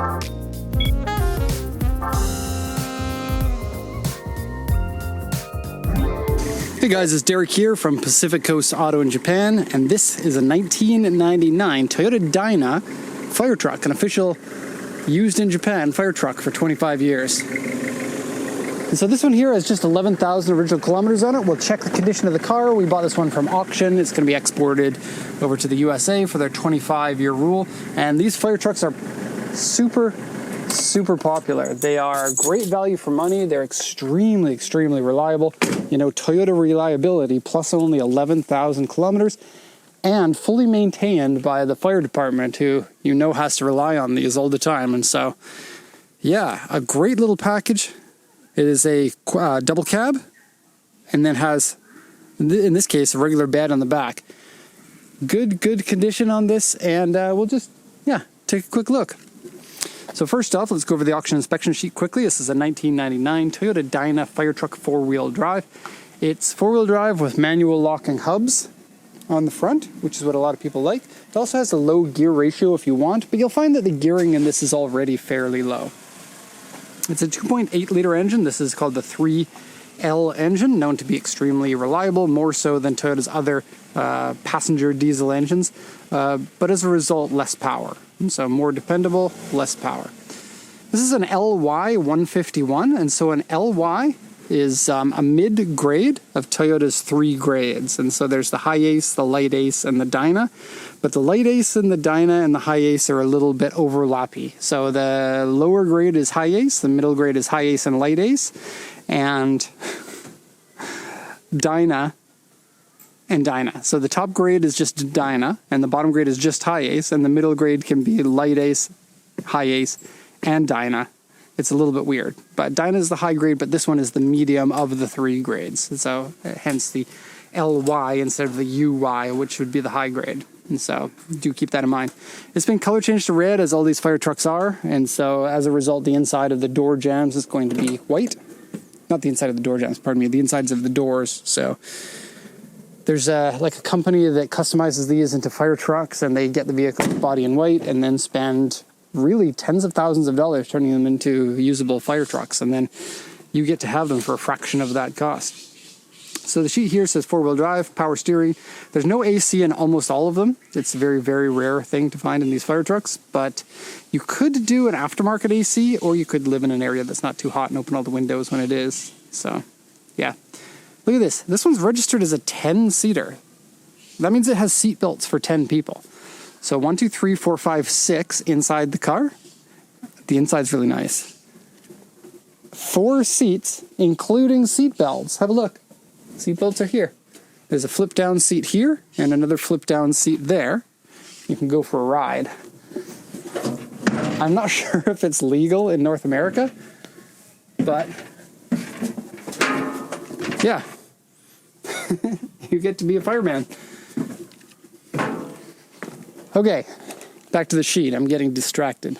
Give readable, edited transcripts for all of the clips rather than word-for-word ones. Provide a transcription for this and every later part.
Hey guys, it's Derek here from Pacific Coast Auto in Japan, and this is a 1999 Toyota Dyna fire truck, an official used in Japan fire truck for 25 years. And so this one here has just 11,000 original kilometers on it. We'll check the condition of the car. We bought this one from auction. It's going to be exported over to the USA for their 25-year rule. And these fire trucks are super popular. They are great value for money. They're extremely reliable. You know, Toyota reliability plus only 11,000 kilometers and fully maintained by the fire department, who you know has to rely on these all the time. And so, yeah, a great little package. It is a double cab and then has, in this case, a regular bed on the back. Good condition on this, and we'll just, take a quick look. So first off, let's go over the auction inspection sheet quickly. This is a 1999 Toyota Dyna fire truck four-wheel drive. It's four-wheel drive with manual locking hubs on the front, which is what a lot of people like. It also has a low gear ratio if you want, but you'll find that the gearing in this is already fairly low. It's a 2.8 liter engine. This is called the 3L engine, known to be extremely reliable, more so than Toyota's other passenger diesel engines, but as a result, less power. And so more dependable, less power. This is an LY 151, and so an LY is a mid-grade of Toyota's three grades. And so there's the High Ace, the Light Ace, and the Dyna. But the Light Ace and the Dyna and the High Ace are a little bit overlappy. So the lower grade is High Ace, the middle grade is High Ace and Light Ace, and Dyna and Dyna. So the top grade is just Dyna, and the bottom grade is just High Ace, and the middle grade can be Light Ace, High Ace, and Dyna. It's a little bit weird, but Dyna is the high grade, but this one is the medium of the three grades. So hence the LY instead of the UY, which would be the high grade. And so do keep that in mind. It's been color changed to red, as all these fire trucks are. And so as a result, the inside of the door jambs is going to be white. Not the inside of the door jambs, pardon me, the insides of the doors. So there's like a company that customizes these into fire trucks, and they get the vehicle body in white and then spend really tens of thousands of dollars turning them into usable fire trucks. And then you get to have them for a fraction of that cost. So the sheet here says four-wheel drive, power steering. There's no AC in almost all of them. It's a very rare thing to find in these fire trucks, but you could do an aftermarket AC, or you could live in an area that's not too hot and open all the windows when it is. So, yeah. Look at this. This one's registered as a 10-seater. That means it has seat belts for 10 people. So 1, 2, 3, 4, 5, 6 inside the car. The inside's really nice. 4 seats, including seat belts. Have a look. Seat belts are here. There's a flip-down seat here and another flip-down seat there. You can go for a ride. I'm not sure if it's legal in North America, but yeah. You get to be a fireman. Okay, back to the sheet. I'm getting distracted.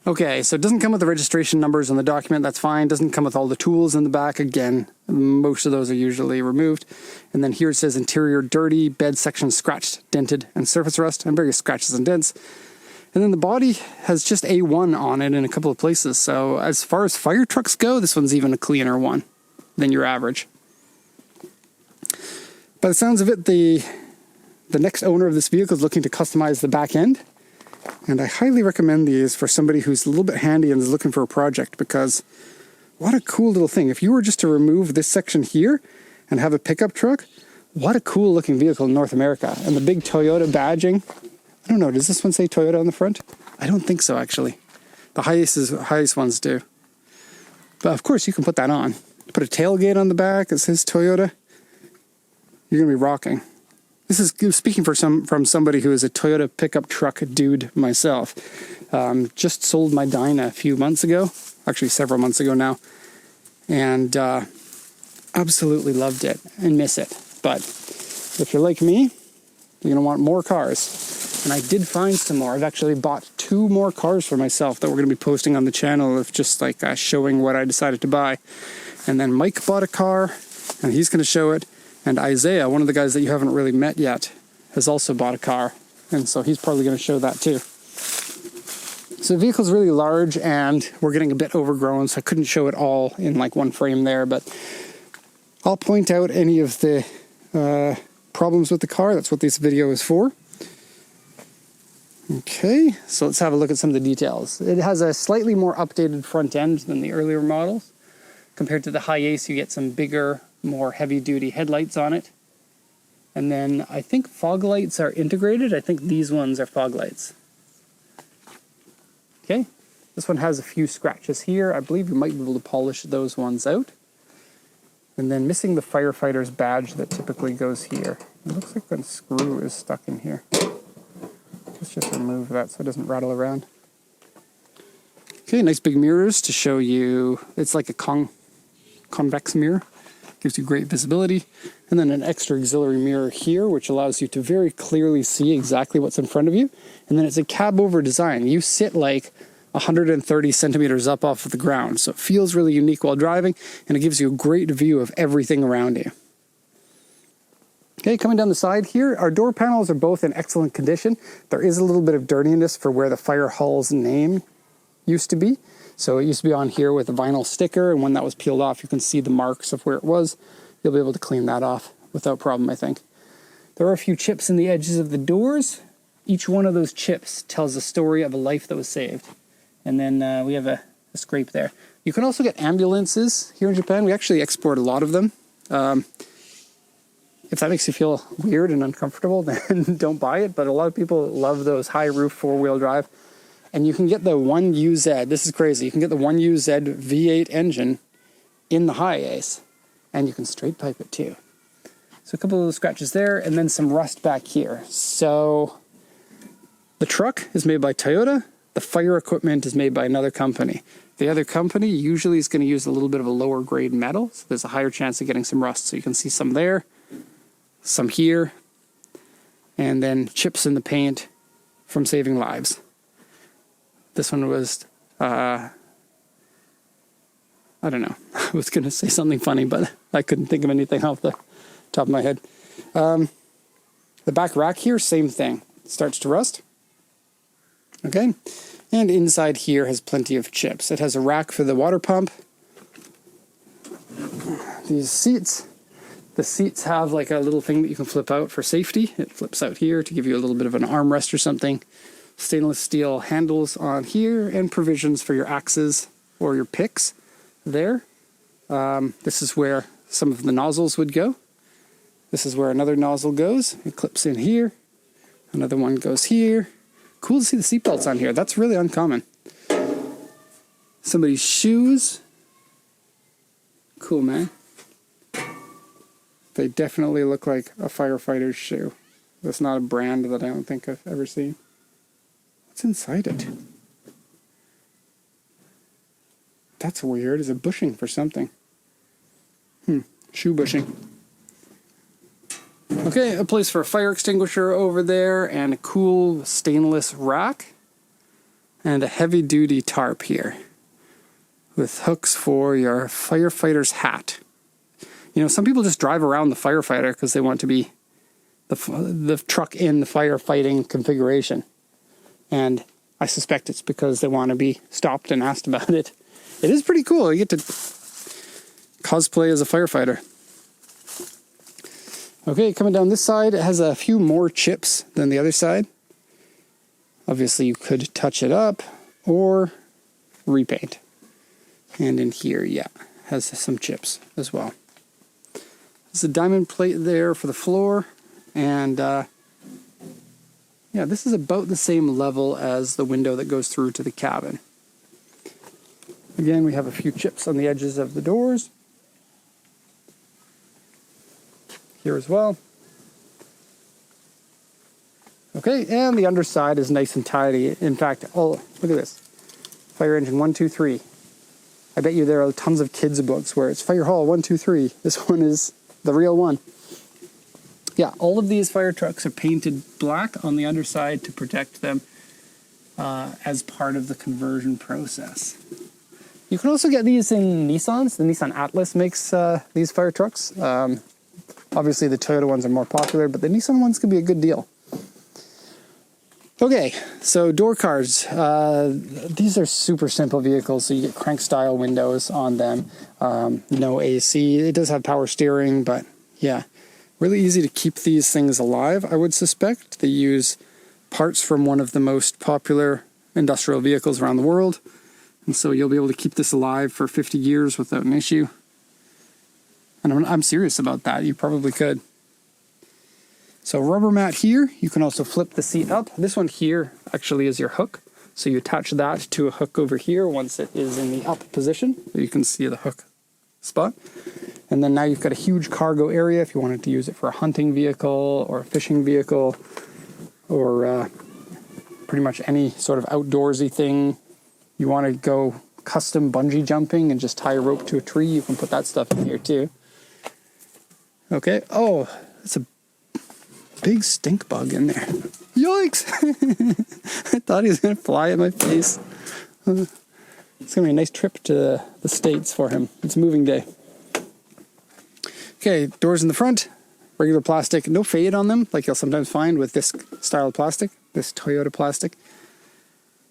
Okay, so it doesn't come with the registration numbers on the document. That's fine. Doesn't come with all the tools in the back. Again, most of those are usually removed. And then here it says interior dirty, bed section scratched, dented, and surface rust, and various scratches and dents. And then the body has just A1 on it in a couple of places. So as far as fire trucks go, this one's even a cleaner one than your average. By the sounds of it, the next owner of this vehicle is looking to customize the back end. And I highly recommend these for somebody who's a little bit handy and is looking for a project, because what a cool little thing. If you were just to remove this section here and have a pickup truck, what a cool looking vehicle in North America. And the big Toyota badging. I don't know, does this one say Toyota on the front? I don't think so, actually. The highest ones do. But of course, you can put that on. Put a tailgate on the back that says Toyota. You're going to be rocking. This is speaking from somebody who is a Toyota pickup truck dude myself. Just sold my Dyna a few months ago. Actually, several months ago now. And absolutely loved it and miss it. But if you're like me, you're going to want more cars. And I did find some more. I've actually bought 2 more cars for myself that we're going to be posting on the channel, of just like showing what I decided to buy. And then Mike bought a car, and he's going to show it. And Isaiah, one of the guys that you haven't really met yet, has also bought a car. and so he's probably going to show that too. So the vehicle's really large, and we're getting a bit overgrown, so I couldn't show it all in like one frame there, but I'll point out any of the problems with the car. That's what this video is for. Okay, so let's have a look at some of the details. It has a slightly more updated front end than the earlier models. Compared to the High Ace, you get some bigger, more heavy-duty headlights on it. And then I think fog lights are integrated. I think these ones are fog lights. Okay, this one has a few scratches here. I believe you might be able to polish those ones out. And then missing the firefighter's badge that typically goes here. It looks like a screw is stuck in here. Let's just remove that so it doesn't rattle around. Okay, nice big mirrors to show you. It's like a convex mirror. Gives you great visibility. And then an extra auxiliary mirror here, which allows you to very clearly see exactly what's in front of you. And then it's a cab over design. You sit like 130 centimeters up off of the ground. So it feels really unique while driving, and it gives you a great view of everything around you. Okay, coming down the side here, our door panels are both in excellent condition. There is a little bit of dirtiness for where the fire hall's name used to be. So it used to be on here with a vinyl sticker, and when that was peeled off, you can see the marks of where it was. You'll be able to clean that off without problem, I think. There are a few chips in the edges of the doors. Each one of those chips tells the story of a life that was saved. And then we have a scrape there. You can also get ambulances here in Japan. We actually export a lot of them. If that makes you feel weird and uncomfortable, then don't buy it. But a lot of people love those high roof 4-wheel drive. And you can get the 1UZ. This is crazy. You can get the 1UZ V8 engine in the High Ace. And you can straight pipe it too. So a couple of scratches there, and then some rust back here. So the truck is made by Toyota. The fire equipment is made by another company. The other company usually is going to use a little bit of a lower grade metal. So there's a higher chance of getting some rust. So you can see some there. Some here, and then chips in the paint from saving lives. This one was, I don't know, I was going to say something funny, but I couldn't think of anything off the top of my head. The back rack here, same thing. It starts to rust. Okay, and inside here has plenty of chips. It has a rack for the water pump. These seats. The seats have like a little thing that you can flip out for safety. It flips out here to give you a little bit of an armrest or something. Stainless steel handles on here, and provisions for your axes or your picks there. This is where some of the nozzles would go. This is where another nozzle goes. It clips in here. Another one goes here. Cool to see the seatbelts on here. That's really uncommon. Somebody's shoes. Cool, man. They definitely look like a firefighter's shoe. That's not a brand that I don't think I've ever seen. What's inside it? That's weird. Is it bushing for something? Shoe bushing. Okay, a place for a fire extinguisher over there, and a cool stainless rack, and a heavy-duty tarp here with hooks for your firefighter's hat. You know, some people just drive around the firefighter because they want to be the truck in the firefighting configuration. And I suspect it's because they want to be stopped and asked about it. It is pretty cool. You get to cosplay as a firefighter. Okay, coming down this side, it has a few more chips than the other side. Obviously, you could touch it up or repaint. And in here, yeah, has some chips as well. There's a diamond plate there for the floor, and yeah, this is about the same level as the window that goes through to the cabin. Again, we have a few chips on the edges of the doors. Here as well. Okay, and the underside is nice and tidy. In fact, oh, look at this. Fire engine 1, 2, 3. I bet you there are tons of kids' books where it's fire hall 1, 2, 3. This one is the real one. Yeah, all of these fire trucks are painted black on the underside to protect them as part of the conversion process. You can also get these in Nissans. The Nissan Atlas makes these fire trucks. Obviously, the Toyota ones are more popular, but the Nissan ones could be a good deal. Okay, so door cards. These are super simple vehicles, so you get crank style windows on them. No AC. It does have power steering, but yeah, really easy to keep these things alive, I would suspect. They use parts from one of the most popular industrial vehicles around the world, and so you'll be able to keep this alive for 50 years without an issue. And I'm serious about that. You probably could. So rubber mat here. You can also flip the seat up. This one here actually is your hook. So you attach that to a hook over here once it is in the up position. You can see the hook spot. And then now you've got a huge cargo area if you wanted to use it for a hunting vehicle or a fishing vehicle or pretty much any sort of outdoorsy thing. You want to go custom bungee jumping and just tie a rope to a tree, you can put that stuff in here too. Okay. Oh, it's a big stink bug in there. Yikes! I thought he was going to fly at my face. It's going to be a nice trip to the States for him. It's moving day. Okay, doors in the front. Regular plastic. No fade on them, like you'll sometimes find with this style of plastic, this Toyota plastic.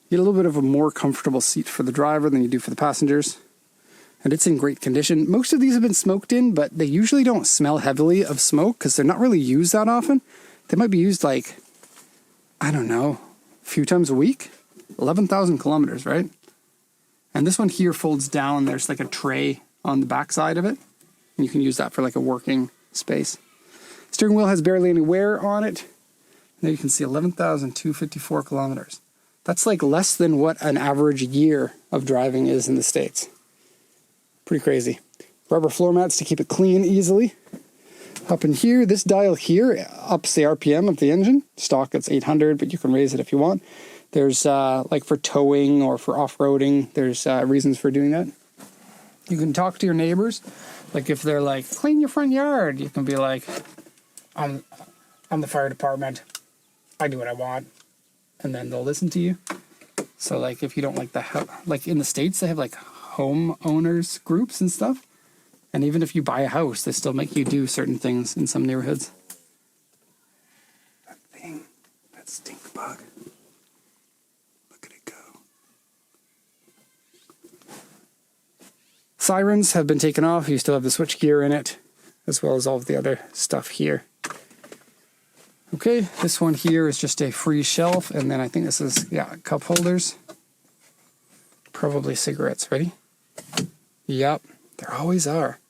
You get a little bit of a more comfortable seat for the driver than you do for the passengers. And it's in great condition. Most of these have been smoked in, but they usually don't smell heavily of smoke because they're not really used that often. They might be used like, I don't know, a few times a week. 11,000 kilometers, right? And this one here folds down. There's like a tray on the back side of it. And you can use that for like a working space. Steering wheel has barely any wear on it. There you can see 11,254 kilometers. That's like less than what an average year of driving is in the States. Pretty crazy. Rubber floor mats to keep it clean easily. Up in here, this dial here ups the RPM of the engine. Stock it's 800, but you can raise it if you want. There's like for towing or for off-roading, there's reasons for doing that. You can talk to your neighbors. Like if they're like, clean your front yard, you can be like, I'm the fire department. I do what I want. And then they'll listen to you. So like if you don't like like in the States, they have like homeowners groups and stuff. And even if you buy a house, they still make you do certain things in some neighborhoods. That thing, that stink bug. Look at it go. Sirens have been taken off. You still have the switch gear in it, as well as all of the other stuff here. Okay, this one here is just a free shelf, and then I think this is, yeah, cup holders. Probably cigarettes. Ready? Yep, there always are.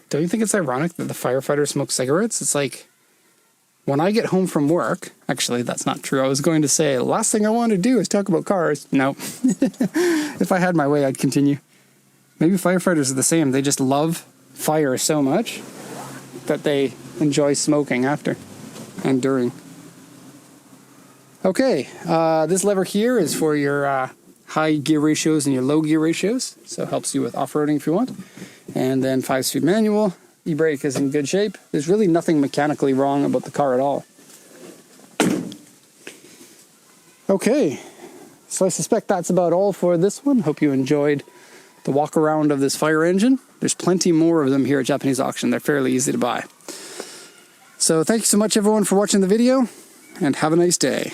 Don't you think it's ironic that the firefighters smoke cigarettes? It's like, when I get home from work, actually that's not true. I was going to say, the last thing I want to do is talk about cars. No. If I had my way, I'd continue. Maybe firefighters are the same. They just love fire so much that they enjoy smoking after and during. Okay, this lever here is for your high gear ratios and your low gear ratios, so it helps you with off-roading if you want. And then 5-speed manual. E-brake is in good shape. There's really nothing mechanically wrong about the car at all. Okay, so I suspect that's about all for this one. Hope you enjoyed the walk around of this fire engine. There's plenty more of them here at Japanese Auction. They're fairly easy to buy. So thank you so much everyone for watching the video, and have a nice day.